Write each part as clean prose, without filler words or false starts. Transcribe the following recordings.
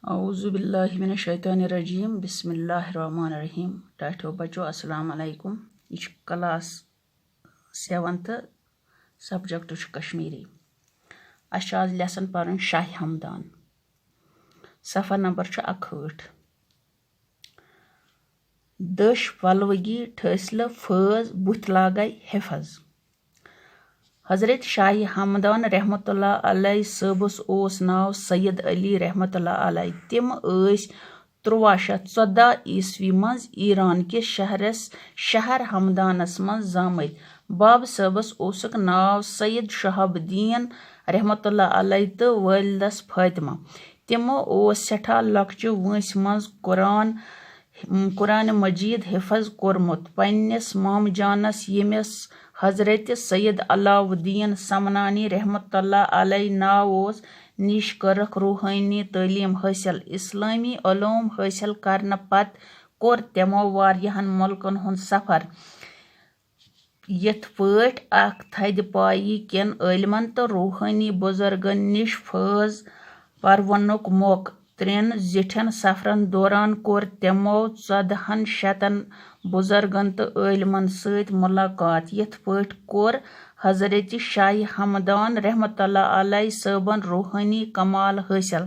اعوذ باللہ من الشیطان الرجیم بسم اللہ الرحمن الرحیم ٹاٹھو بچو السلام علیکم یہ کلاس 7th سبجیکٹ کشمیری اس آز لیسن پرن شاہ ہمدان صفحہ نمبر 61 دش ولوگی ٹھسل فٲض بُتھ لاگے حفظ حضرت شاہ ہمدان رحمۃ اللہ علیہ صٲبس اوس ناو سید علی رحمۃ اللہ علیہ تم 1314 عیسوی مز ایران کس شہر ہمدانس مز زامت باب صٲبس اوسک ناو سید شہاب الدین رحمۃ اللہ علیہ تو والدس فاطمہ تمو اوس سٹھا لکچہ وٲنسہِ مز قرآن مجید حفظ کورمت پننس مام جانس یمس حضرت سید علاؤ الدین سمنانی رحمۃ اللہ علیہ ناو اوس نش کرکھ روحانی تعلیم حاصل اسلامی علوم حاصل کرنے پتہ کور تمو واریاہن ملکن ہند سفر یتھ پٲٹھۍ اکھ تھدِ پایی کٮ۪ن عٲلمن تہٕ روحانی بزرگن نش فٲض پرونُک موقع 3 زِٹھٮ۪ن سفرن دوران کور تمو 1400 بزرگن تہٕ عٲلمن سۭتۍ ملاقات یتھ پٲٹھۍ کور حضرت شاہ ہمدان رحمۃ اللہ علیہ صٲبن روحانی کمال حٲصل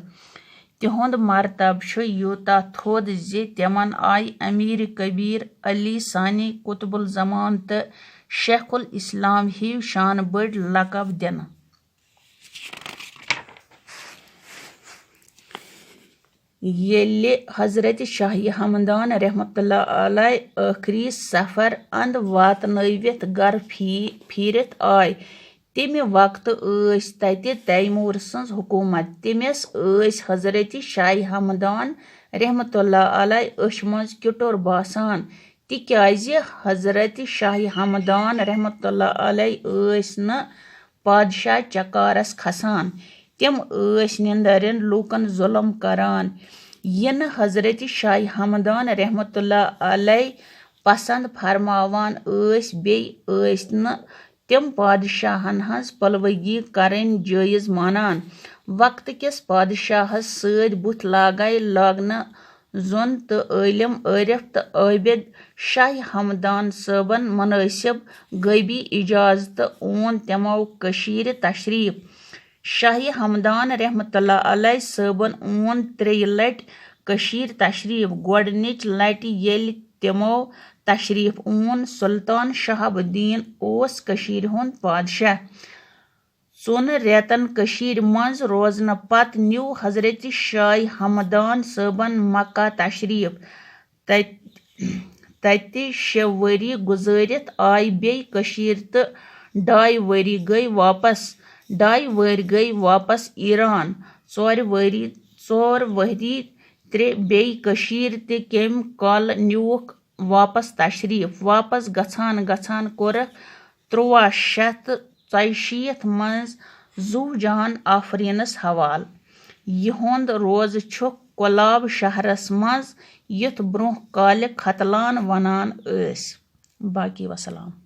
تہنٛد مرتبہ چھُ یوٗتاہ تھوٚد زِ تمن آیہِ امیر کبیر علی ثانی قطب الزمان تہٕ شیخ الاسلام ہِوۍ شانہٕ بٔڑۍ لقب دِنہٕ ییٚلہِ حضرت شاہ ہمدان رحمۃ اللہ علیہ ٲخری سفر اند واتنٲوِتھ گرٕ پھیٖرِتھ آے تمہِ وقتہٕ ٲس تتہِ تیمور سٕنز حکوٗمت تٔمِس ٲسۍ حضرت شاہ ہمدان رحمۃ اللہ علیہ أچھ منٛز کِٹُر باسان تِکیازِ حضرت شاہ ہمدان رحمۃ اللہ علیہ ٲسۍ نہٕ پادشاہ چکارس کھسان تِم ٲسۍ نِندرین لوٗکن ظُلم کران یِنہٕ حضرت شاہ ہمدان رحمۃ اللہ علیہ پسند فرماوان ٲسۍ بیٚیہِ ٲسۍ نہٕ تِم پادشاہن ہٕنز پلوگی کرٕنۍ جٲیز مانان وقتہٕ کِس پادشاہس سۭتۍ بُتھ لاگنہٕ زوٚن تہٕ عٲلم عٲرف تہٕ عٲبد شاہ ہمدان صٲبن منٲسب غٲبی اجازتہٕ اون تمو کٔشیٖرِ تشریف شاہ ہمدان رحمۃ اللہ علیہ صٲبن اون 3 لٹہِ کٔشیٖر تشریف گۄڈنِچ لٹہِ ییٚلہِ تِمو تشریف اون سلطان شہاب الدین اوس کٔشیٖرِ ہُنٛد بادشاہ 4 رٮ۪تن کٔشیٖرِ منٛز روزنہٕ پتہٕ نیوٗ حضرت شاہ ہمدان صٲبن مکہ تشریف تتہِ 6 ؤری گُزٲرِتھ آیہِ بیٚیہِ کٔشیٖر تہٕ 2 ؤری گٔیہِ واپس ایران 4 ؤری بیٚیہِ کٔشیٖر تہٕ کیٚمہِ کالہٕ نیوٗکھ واپس تشریف واپس گژھان کوٚرکھ 1386 منٛز زوٗ جان آفریٖنس حوالہٕ یِہُنٛد روزٕ چھُکھ کۄلاب شہرس منٛز یتھ برونٛہہ کالہِ ختلان ونان ٲسۍ باقی وسلام.